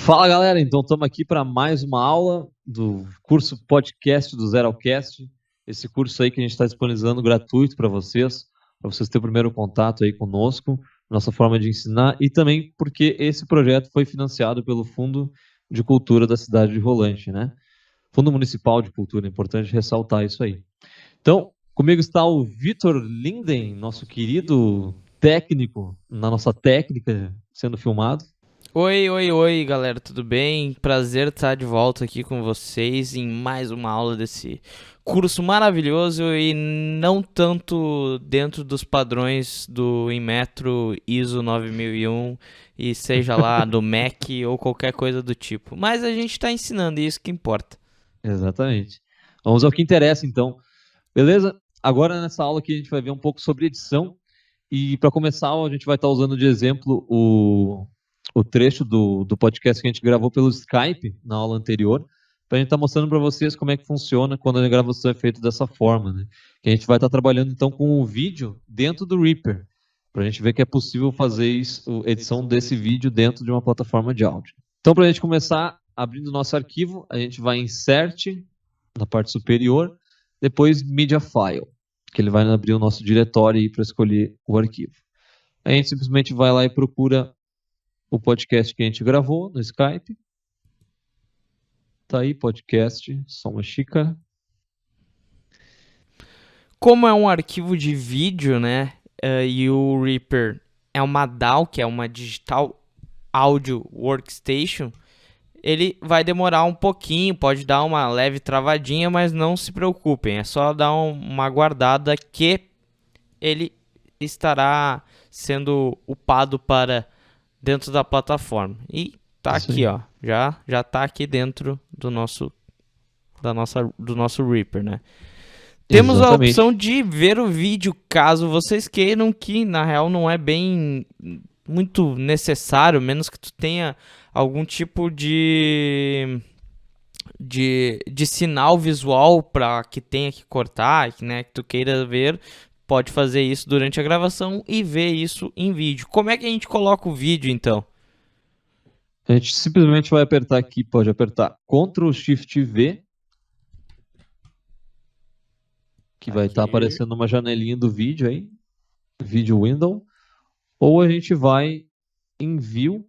Fala galera, então estamos aqui para mais uma aula do curso podcast do Zerocast. Esse curso aí que a gente está disponibilizando gratuito para vocês terem o primeiro contato aí conosco, nossa forma de ensinar e também porque esse projeto foi financiado pelo Fundo de Cultura da cidade de Rolante, né? Fundo Municipal de Cultura, é importante ressaltar isso aí. Então, comigo está o Vitor Linden, nosso querido técnico, na nossa técnica sendo filmado. Oi, galera, tudo bem? Prazer estar de volta aqui com vocês em mais uma aula desse curso maravilhoso e não tanto dentro dos padrões do Inmetro ISO 9001 e seja lá do MEC ou qualquer coisa do tipo. Mas a gente está ensinando, e isso que importa. Exatamente. Vamos ao que interessa, então. Beleza? Agora, nessa aula aqui, a gente vai ver um pouco sobre edição. E, para começar, a gente vai estar usando de exemplo o trecho do podcast que a gente gravou pelo Skype na aula anterior, para a gente estar mostrando para vocês como é que funciona quando a gravação é feita dessa forma, né? Que a gente vai estar trabalhando, então, com o vídeo dentro do Reaper, para a gente ver que é possível fazer isso, edição desse vídeo dentro de uma plataforma de áudio. Então, para a gente começar, abrindo o nosso arquivo, a gente vai em Insert, na parte superior, depois Media File, que ele vai abrir o nosso diretório aí para escolher o arquivo. Aí a gente simplesmente vai lá e procura o podcast que a gente gravou no Skype. Tá aí, podcast, só uma xícara. Como é um arquivo de vídeo, né, e o Reaper é uma DAW, que é uma Digital Audio Workstation, ele vai demorar um pouquinho, pode dar uma leve travadinha, mas não se preocupem, é só dar uma guardada que ele estará sendo upado para dentro da plataforma. E tá Isso aqui, aí. ó, já tá aqui dentro do nosso Reaper, né? Temos a Exatamente. opção de ver o vídeo, caso vocês queiram, que na real não é bem muito necessário, menos que tu tenha algum tipo de sinal visual para que tenha que cortar, né, que tu queira ver, pode fazer isso durante a gravação e ver isso em vídeo. Como é que a gente coloca o vídeo, então? A gente simplesmente vai apertar aqui, pode apertar Ctrl Shift V, que vai estar aparecendo uma janelinha do vídeo aí, Video Window, ou a gente vai em View,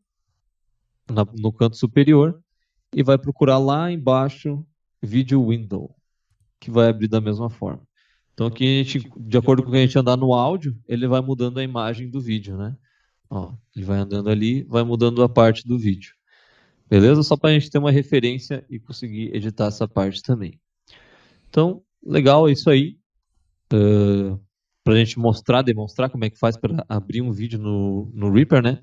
no canto superior, e vai procurar lá embaixo Video Window, que vai abrir da mesma forma. Então aqui a gente, de acordo com o que a gente andar no áudio, ele vai mudando a imagem do vídeo, né? Ó, ele vai andando ali, vai mudando a parte do vídeo. Beleza? Só para a gente ter uma referência e conseguir editar essa parte também. Então, legal, é isso aí. Para a gente demonstrar como é que faz para abrir um vídeo no Reaper, né?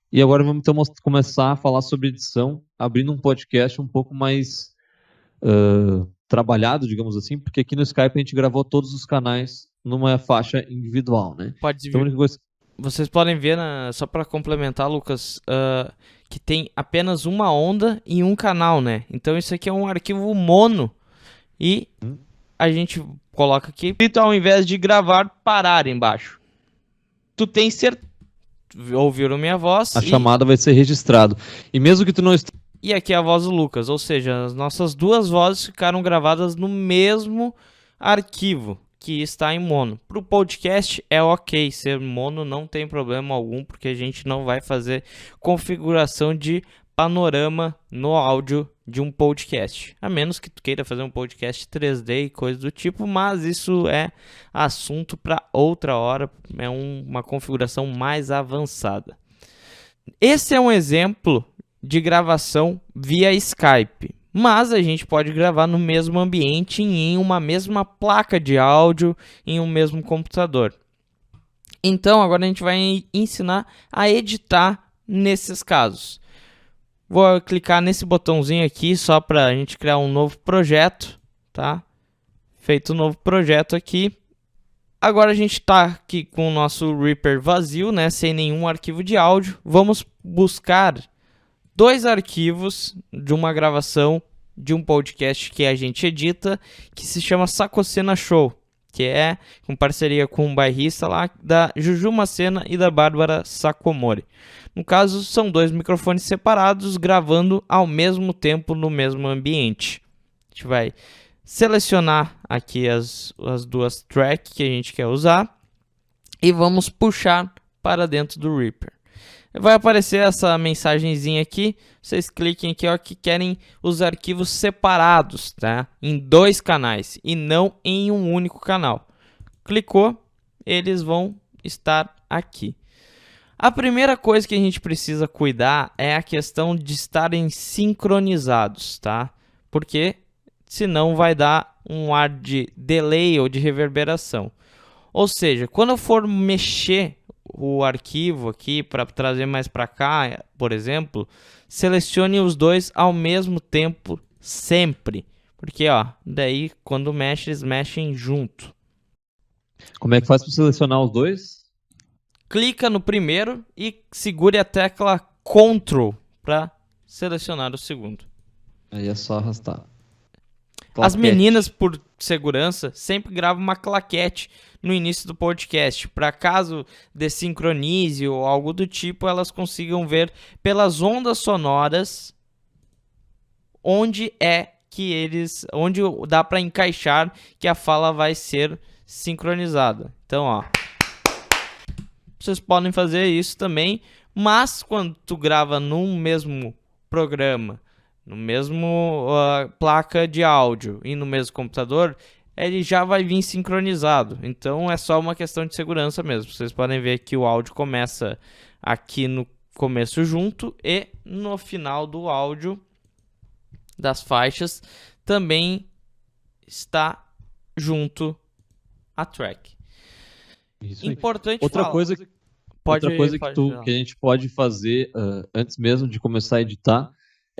E agora vamos então começar a falar sobre edição, abrindo um podcast um pouco mais trabalhado, digamos assim, porque aqui no Skype a gente gravou todos os canais numa faixa individual, né? Pode Então, a única coisa... Vocês podem ver, só para complementar, Lucas, que tem apenas uma onda e um canal, né? Então isso aqui é um arquivo mono e a gente coloca aqui, ao invés de gravar, parar embaixo. Tu tem certeza, ouviram minha voz? A chamada vai ser registrada. E mesmo que tu não esteja... E aqui é a voz do Lucas, ou seja, as nossas duas vozes ficaram gravadas no mesmo arquivo, que está em mono. Para o podcast é ok ser mono, não tem problema algum, porque a gente não vai fazer configuração de panorama no áudio de um podcast. A menos que tu queira fazer um podcast 3D e coisa do tipo, mas isso é assunto para outra hora, é uma configuração mais avançada. Esse é um exemplo de gravação via Skype, mas a gente pode gravar no mesmo ambiente, em uma mesma placa de áudio, em um mesmo computador. Então agora a gente vai ensinar a editar nesses casos. Vou clicar nesse botãozinho aqui só para a gente criar um novo projeto, tá? Feito um novo projeto aqui. Agora a gente está aqui com o nosso Reaper vazio, né? Sem nenhum arquivo de áudio. Vamos buscar dois arquivos de uma gravação de um podcast que a gente edita, que se chama Sacocena Show. que é com parceria com um bairrista lá da Juju Macena e da Bárbara Sacomori. No caso, são 2 microfones separados gravando ao mesmo tempo no mesmo ambiente. A gente vai selecionar aqui as 2 tracks que a gente quer usar e vamos puxar para dentro do Reaper. Vai aparecer essa mensagenzinha aqui, vocês cliquem aqui ó, que querem os arquivos separados, tá? Em 2 canais e não em um único canal. Clicou, eles vão estar aqui. A primeira coisa que a gente precisa cuidar é a questão de estarem sincronizados, tá? Porque senão vai dar um ar de delay ou de reverberação. Ou seja, quando eu for mexer o arquivo aqui para trazer mais para cá, por exemplo, selecione os 2 ao mesmo tempo sempre, porque ó, daí quando mexe eles mexem junto. Como é que faz para selecionar os 2? Clica no primeiro e segure a tecla Ctrl para selecionar o segundo. Aí é só arrastar. As Claquete. meninas, por segurança, sempre gravam uma claquete no início do podcast, para caso desincronize ou algo do tipo, elas consigam ver pelas ondas sonoras onde dá para encaixar que a fala vai ser sincronizada. Então, ó, vocês podem fazer isso também, mas quando tu grava num mesmo programa, no mesmo placa de áudio e no mesmo computador, ele já vai vir sincronizado. Então é só uma questão de segurança mesmo. Vocês podem ver que o áudio começa aqui no começo junto e no final do áudio das faixas também está junto a track. Isso aí. Importante Outra falar. coisa que a gente pode fazer antes mesmo de começar a editar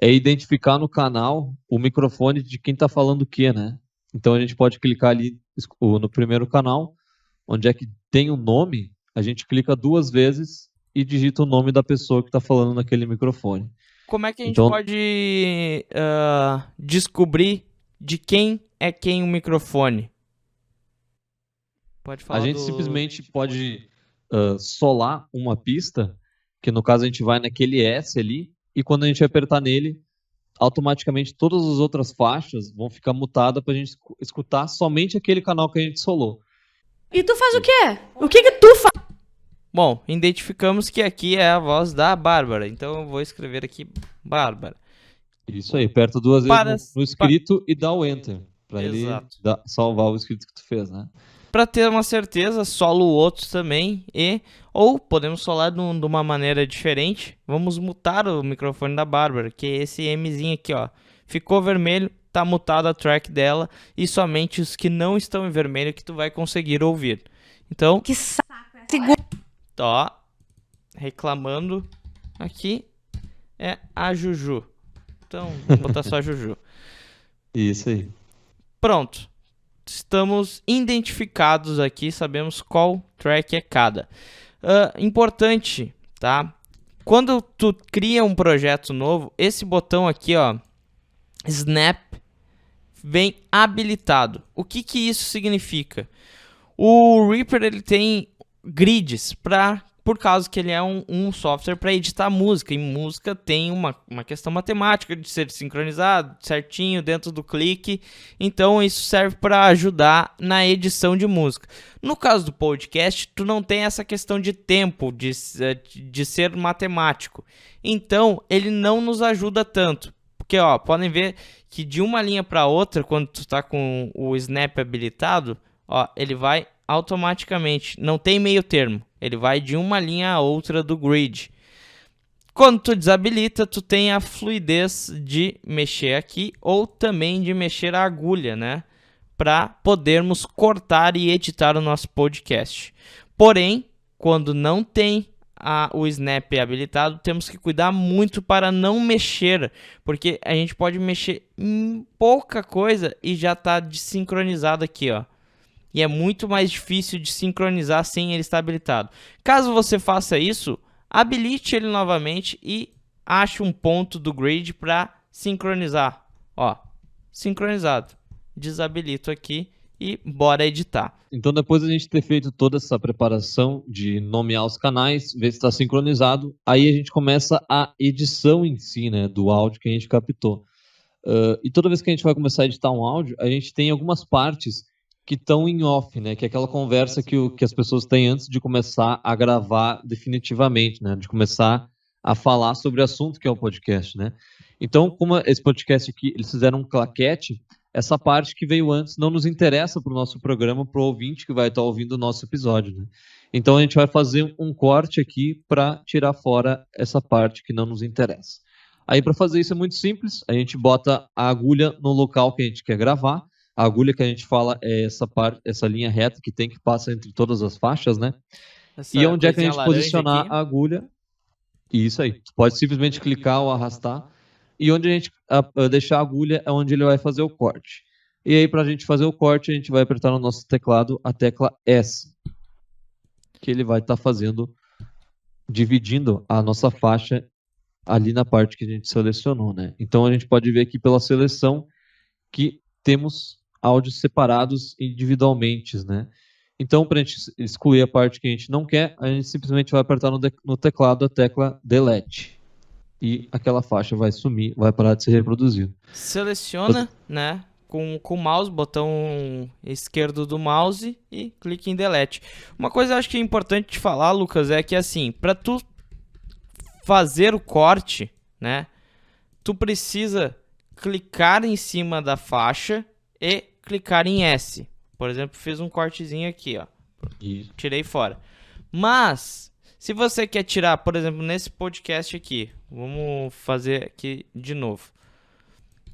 é identificar no canal o microfone de quem está falando o quê, né? Então a gente pode clicar ali no primeiro canal, onde é que tem o nome, a gente clica 2 vezes e digita o nome da pessoa que está falando naquele microfone. Como é que a gente pode descobrir de quem é quem o microfone? Pode falar. A gente simplesmente pode solar uma pista, que no caso a gente vai naquele S ali, e quando a gente apertar nele, automaticamente todas as outras faixas vão ficar mutadas para a gente escutar somente aquele canal que a gente solou. E tu faz o quê? O que tu faz? Bom, identificamos que aqui é a voz da Bárbara, então eu vou escrever aqui Bárbara. Isso aí, aperta 2 vezes no escrito e dá o Enter, para ele salvar o escrito que tu fez, né? Para ter uma certeza, solo outros também ou podemos solar de uma maneira diferente. Vamos mutar o microfone da Bárbara, que é esse Mzinho aqui, ó. Ficou vermelho, tá mutado a track dela e somente os que não estão em vermelho que tu vai conseguir ouvir. Então, Que saco. ó, reclamando aqui é a Juju. Então, vou botar só a Juju. Isso aí. Pronto. Estamos identificados aqui, sabemos qual track é cada. Importante, tá? Quando tu cria um projeto novo, esse botão aqui, ó, Snap, vem habilitado. O que isso significa? O Reaper ele tem grids por causa que ele é um software para editar música, e música tem uma questão matemática de ser sincronizado certinho dentro do clique, então isso serve para ajudar na edição de música. No caso do podcast, tu não tem essa questão de tempo, de ser matemático, então ele não nos ajuda tanto, porque ó, podem ver que de uma linha para outra, quando tu está com o Snap habilitado, ó, ele vai automaticamente, não tem meio termo, ele vai de uma linha a outra do grid. Quando tu desabilita, tu tem a fluidez de mexer aqui ou também de mexer a agulha, né, para podermos cortar e editar o nosso podcast. Porém, quando não tem o Snap habilitado, temos que cuidar muito para não mexer, porque a gente pode mexer em pouca coisa e já está desincronizado aqui, ó. E é muito mais difícil de sincronizar sem ele estar habilitado. Caso você faça isso, habilite ele novamente e ache um ponto do grid para sincronizar. Ó, sincronizado. Desabilito aqui e bora editar. Então, depois da gente ter feito toda essa preparação de nomear os canais, ver se está sincronizado, aí a gente começa a edição em si, né, do áudio que a gente captou. E toda vez que a gente vai começar a editar um áudio, a gente tem algumas partes que estão em off, né, que é aquela conversa que as pessoas têm antes de começar a gravar definitivamente, né, de começar a falar sobre o assunto que é o podcast, né. Então, como esse podcast aqui, eles fizeram um claquete, essa parte que veio antes não nos interessa para o nosso programa, para o ouvinte que vai estar ouvindo o nosso episódio, né? Então a gente vai fazer um corte aqui para tirar fora essa parte que não nos interessa. Aí para fazer isso é muito simples, a gente bota a agulha no local que a gente quer gravar. A agulha que a gente fala é essa linha reta que tem que passar entre todas as faixas, né? E onde é que a gente posicionar aqui a agulha? Isso aí. Tu pode simplesmente clicar ou arrastar. E onde a gente deixar a agulha é onde ele vai fazer o corte. E aí, para a gente fazer o corte, a gente vai apertar no nosso teclado a tecla S, que ele vai estar dividindo a nossa faixa ali na parte que a gente selecionou, né? Então, a gente pode ver aqui pela seleção que temos áudios separados individualmente, né? Então, para a gente excluir a parte que a gente não quer, a gente simplesmente vai apertar no teclado a tecla Delete. E aquela faixa vai sumir, vai parar de ser reproduzida. Seleciona, né, com o mouse, botão esquerdo do mouse e clique em Delete. Uma coisa que eu acho que é importante te falar, Lucas, é que assim, para tu fazer o corte, né, tu precisa clicar em cima da faixa e clicar em S. Por exemplo, fiz um cortezinho aqui, ó. Isso. Tirei fora. Mas se você quer tirar, por exemplo, nesse podcast aqui, vamos fazer aqui de novo.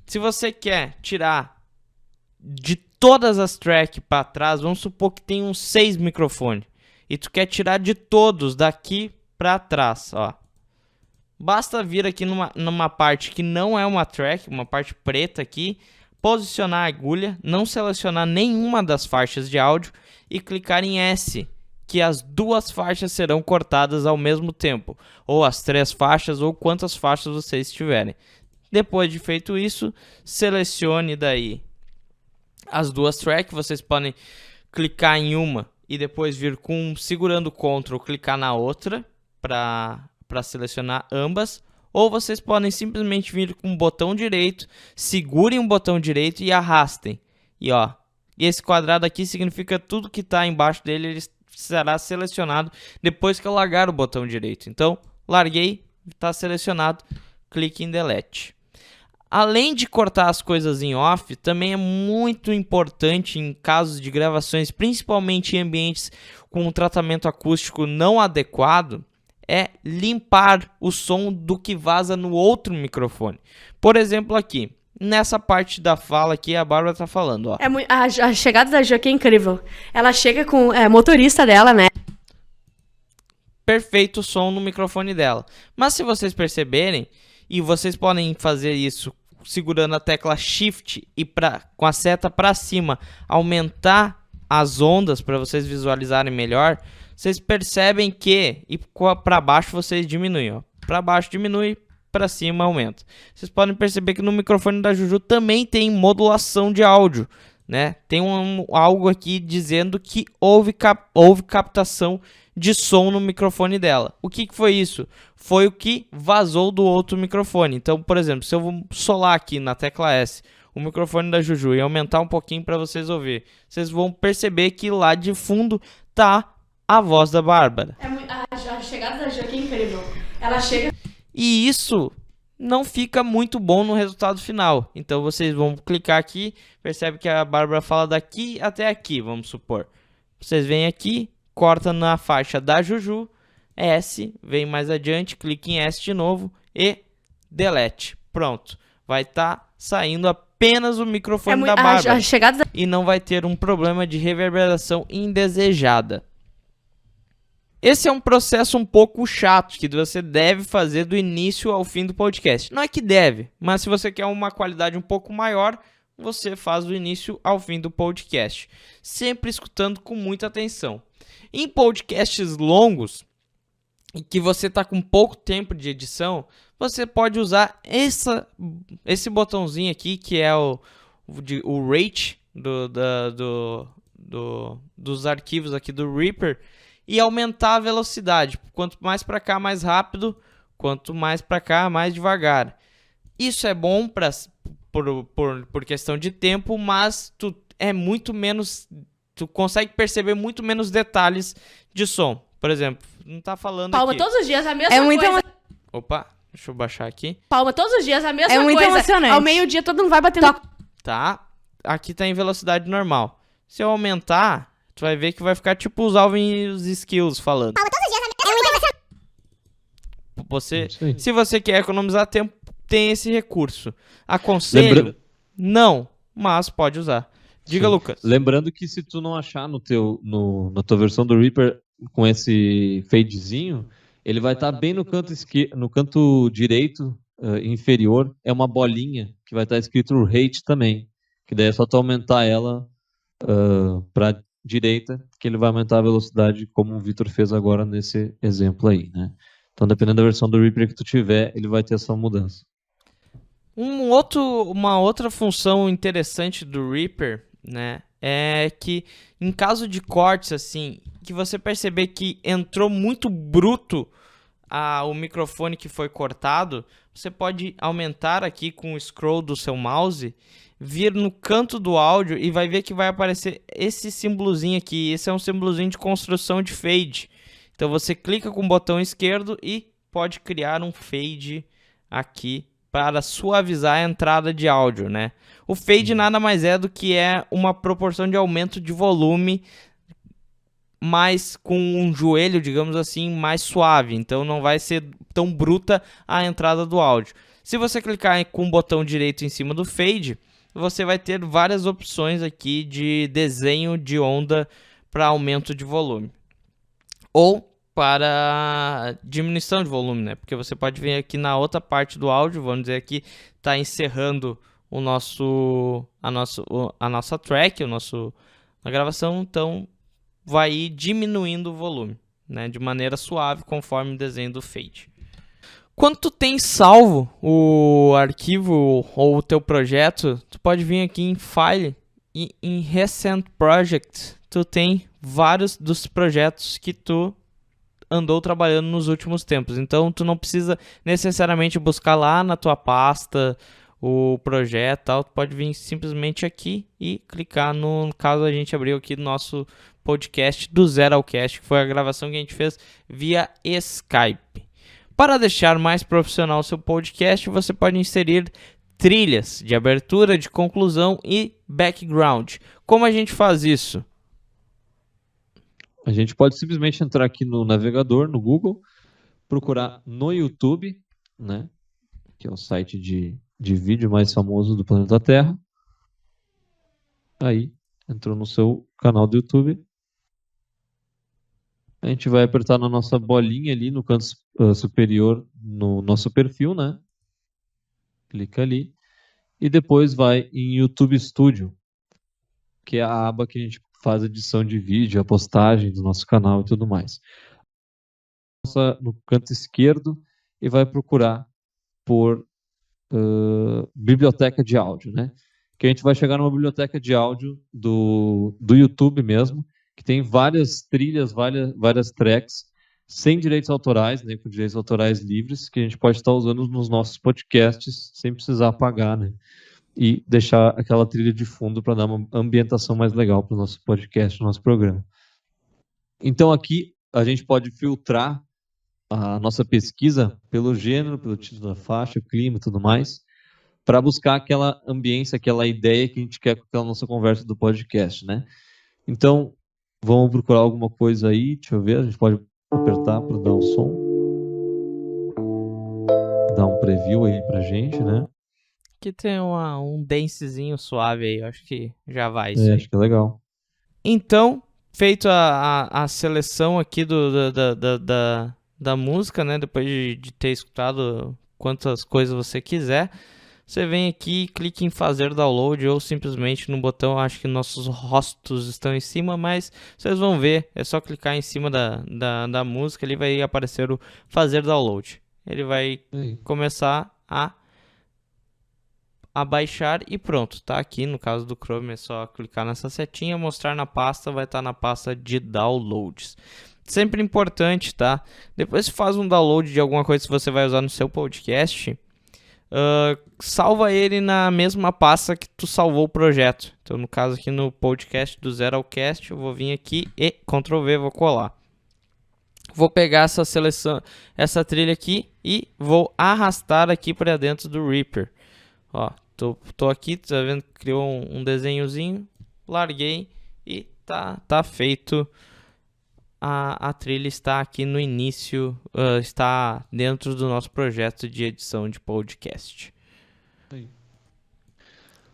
Se você quer tirar de todas as tracks para trás, vamos supor que tem uns 6 microfones, e tu quer tirar de todos daqui para trás, ó. Basta vir aqui numa parte que não é uma track, uma parte preta aqui, posicionar a agulha, não selecionar nenhuma das faixas de áudio e clicar em S, que as duas faixas serão cortadas ao mesmo tempo, ou as 3 faixas, ou quantas faixas vocês tiverem. Depois de feito isso, selecione daí as duas tracks. Vocês podem clicar em uma e depois vir segurando o Ctrl, clicar na outra para selecionar ambas. Ou vocês podem simplesmente vir com o botão direito, segurem o botão direito e arrastem. E ó, e esse quadrado aqui significa tudo que está embaixo dele, ele será selecionado depois que eu largar o botão direito. Então, larguei, está selecionado, clique em Delete. Além de cortar as coisas em off, também é muito importante em casos de gravações, principalmente em ambientes com um tratamento acústico não adequado, é limpar o som do que vaza no outro microfone. Por exemplo, aqui, nessa parte da fala aqui, a Bárbara tá falando, ó. A chegada da Ju aqui é incrível. Ela chega com motorista dela, né? Perfeito som no microfone dela. Mas se vocês perceberem, e vocês podem fazer isso segurando a tecla Shift e com a seta para cima aumentar as ondas para vocês visualizarem melhor, vocês percebem que para baixo vocês diminuem, ó. Para baixo diminui, para cima aumenta. Vocês podem perceber que no microfone da Juju também tem modulação de áudio, né? Tem algo aqui dizendo que houve captação de som no microfone dela. O que foi isso? Foi o que vazou do outro microfone. Então, por exemplo, se eu vou solar aqui na tecla S o microfone da Juju e aumentar um pouquinho para vocês ouvir, vocês vão perceber que lá de fundo tá a voz da Bárbara. A chegada da Ju aqui é incrível. Ela chega... E isso não fica muito bom no resultado final. Então vocês vão clicar aqui, percebe que a Bárbara fala daqui até aqui, vamos supor. Vocês vêm aqui, corta na faixa da Juju, S, vem mais adiante, clique em S de novo e Delete. Pronto. Vai estar saindo apenas o microfone da Bárbara. E não vai ter um problema de reverberação indesejada. Esse é um processo um pouco chato que você deve fazer do início ao fim do podcast. Não é que deve, mas se você quer uma qualidade um pouco maior, você faz do início ao fim do podcast. Sempre escutando com muita atenção. Em podcasts longos, em que você está com pouco tempo de edição, você pode usar esse botãozinho aqui, que é o rate, dos arquivos aqui do Reaper e aumentar a velocidade. Quanto mais para cá, mais rápido. Quanto mais para cá, mais devagar. Isso é bom por questão de tempo, mas tu consegue perceber muito menos detalhes de som. Por exemplo, não tá falando Palma aqui. todos os dias a mesma coisa. Opa, deixa eu baixar aqui. Palma todos os dias a mesma É muito coisa. emocionante. Ao meio-dia todo mundo vai batendo. Tá? Aqui tá em velocidade normal. Se eu aumentar, tu vai ver que vai ficar tipo os Alvin e os Skills falando. Se você quer economizar tempo, tem esse recurso. Aconselho? Não, mas pode usar. Diga, Sim. Lucas. Lembrando que se tu não achar na tua versão do Reaper com esse fadezinho, ele vai estar bem no canto direito inferior, é uma bolinha que vai estar escrito rate também, que daí é só tu aumentar ela para direita, que ele vai aumentar a velocidade, como o Vitor fez agora nesse exemplo aí, né? Então, dependendo da versão do Reaper que tu tiver, ele vai ter essa mudança. Uma outra função interessante do Reaper, né, é que em caso de cortes, assim, que você perceber que entrou muito bruto o microfone que foi cortado, você pode aumentar aqui com o scroll do seu mouse, vir no canto do áudio e vai ver que vai aparecer esse símbolozinho aqui. Esse é um símbolozinho de construção de fade. Então você clica com o botão esquerdo e pode criar um fade aqui para suavizar a entrada de áudio, né? O fade nada mais é do que uma proporção de aumento de volume, mas com um joelho, digamos assim, mais suave. Então não vai ser tão bruta a entrada do áudio. Se você clicar com o botão direito em cima do fade, você vai ter várias opções aqui de desenho de onda para aumento de volume. Ou para diminuição de volume, né? Porque você pode vir aqui na outra parte do áudio, vamos dizer aqui, está encerrando a nossa track, a gravação, então vai ir diminuindo o volume, né? De maneira suave, conforme o desenho do fade. Quando tu tem salvo o arquivo ou o teu projeto, tu pode vir aqui em File e em Recent Project, tu tem vários dos projetos que tu andou trabalhando nos últimos tempos. Então, tu não precisa necessariamente buscar lá na tua pasta o projeto, tal. Tu pode vir simplesmente aqui e clicar no caso a gente abriu aqui no nosso podcast do Zero ao Cast, que foi a gravação que a gente fez via Skype. Para deixar mais profissional o seu podcast, você pode inserir trilhas de abertura, de conclusão e background. Como a gente faz isso? A gente pode simplesmente entrar aqui no navegador, no Google, procurar no YouTube, né, que é o site de vídeo mais famoso do planeta Terra. Aí, entrou no seu canal do YouTube. A gente vai apertar na nossa bolinha ali no canto superior no nosso perfil, né? Clica ali. E depois vai em YouTube Studio, que é a aba que a gente faz edição de vídeo, a postagem do nosso canal e tudo mais. No canto esquerdo e vai procurar por biblioteca de áudio, né? Que a gente vai chegar numa biblioteca de áudio do YouTube mesmo, que tem várias trilhas, várias tracks, sem direitos autorais, né? Com direitos autorais livres, que a gente pode estar usando nos nossos podcasts, sem precisar pagar, né? E deixar aquela trilha de fundo para dar uma ambientação mais legal para o nosso podcast, o nosso programa. Então aqui a gente pode filtrar a nossa pesquisa pelo gênero, pelo título da faixa, o clima e tudo mais, para buscar aquela ambiência, aquela ideia que a gente quer com aquela nossa conversa do podcast, né? Então, vamos procurar alguma coisa aí, deixa eu ver, a gente pode apertar para dar o som. Dar um preview aí pra gente, né? Aqui tem um dancezinho suave aí, eu acho que já vai isso aí. Acho que é legal. Então, feito a seleção aqui da música, né? Depois de ter escutado quantas coisas você quiser, você vem aqui, clica em fazer download ou simplesmente no botão, acho que nossos rostos estão em cima, mas vocês vão ver, é só clicar em cima da música, ali vai aparecer o fazer download. Ele vai começar a a baixar e pronto, tá aqui. No caso do Chrome é só clicar nessa setinha, mostrar na pasta, vai estar na pasta de downloads. Sempre importante, tá? Depois que faz um download de alguma coisa que você vai usar no seu podcast, salva ele na mesma pasta que tu salvou o projeto. Então, no caso aqui no podcast do Zero ao Cast, eu vou vir aqui e Ctrl V, vou colar. Vou pegar essa seleção, essa trilha aqui e vou arrastar aqui para dentro do Reaper. Ó, tô aqui, tá vendo? Criou um desenhozinho, larguei e tá feito. A trilha está aqui no início, está dentro do nosso projeto de edição de podcast. Aí.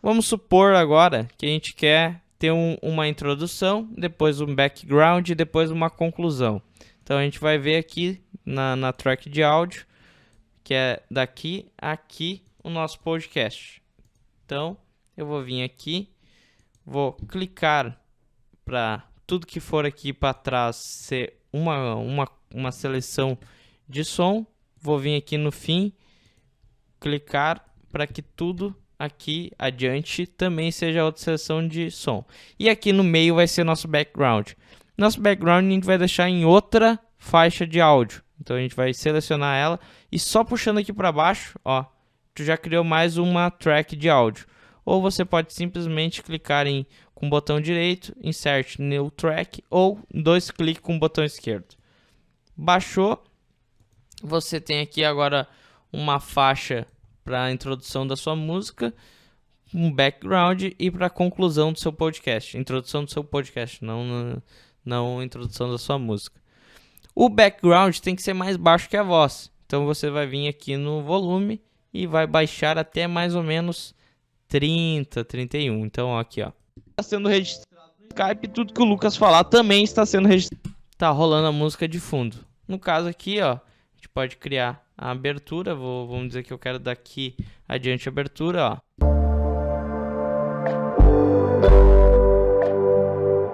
Vamos supor agora que a gente quer ter uma introdução, depois um background e depois uma conclusão. Então a gente vai ver aqui na track de áudio, que é daqui a aqui o nosso podcast. Então eu vou vir aqui, vou clicar para tudo que for aqui para trás ser uma seleção de som. Vou vir aqui no fim, clicar para que tudo aqui adiante também seja outra seleção de som. E aqui no meio vai ser nosso background. Nosso background a gente vai deixar em outra faixa de áudio. Então a gente vai selecionar ela e só puxando aqui para baixo, ó, tu já criou mais uma track de áudio. Ou você pode simplesmente clicar com o botão direito, Insert New Track, ou 2 cliques com o botão esquerdo. Baixou, você tem aqui agora uma faixa para a introdução da sua música, um background e para a conclusão do seu podcast. Introdução do seu podcast, não introdução da sua música. O background tem que ser mais baixo que a voz. Então você vai vir aqui no volume e vai baixar até mais ou menos 30, 31. Então ó, aqui, ó. Está sendo registrado no Skype, tudo que o Lucas falar também está sendo registrado. Tá rolando a música de fundo. No caso aqui, ó, a gente pode criar a abertura. Vamos dizer que eu quero daqui adiante a abertura, ó.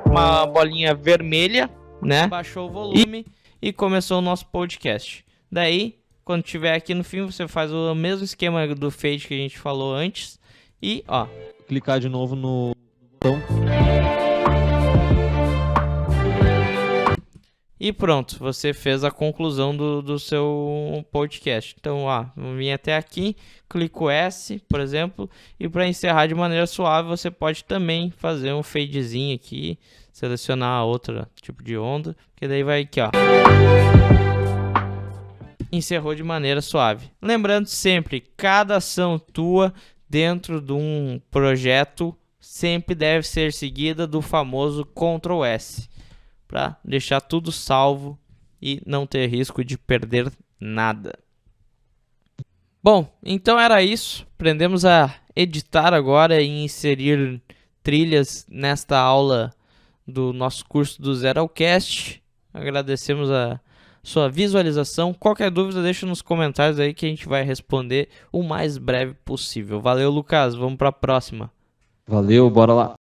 Uma bolinha vermelha, né? Baixou o volume e começou o nosso podcast. Daí, quando tiver aqui no fim, você faz o mesmo esquema do fade que a gente falou antes. E, ó, Clicar de novo no botão. e pronto, você fez a conclusão do seu podcast. Então, ó, vou vir até aqui, clico S, por exemplo, e para encerrar de maneira suave, você pode também fazer um fadezinho aqui, selecionar outro tipo de onda, que daí vai aqui, ó. Encerrou de maneira suave. Lembrando sempre, cada ação tua dentro de um projeto sempre deve ser seguida do famoso Ctrl S, para deixar tudo salvo e não ter risco de perder nada. Bom, então era isso. Aprendemos a editar agora e inserir trilhas nesta aula do nosso curso do Zero ao Cast. Agradecemos a sua visualização. Qualquer dúvida deixa nos comentários aí que a gente vai responder o mais breve possível. Valeu, Lucas. Vamos para a próxima. Valeu, bora lá.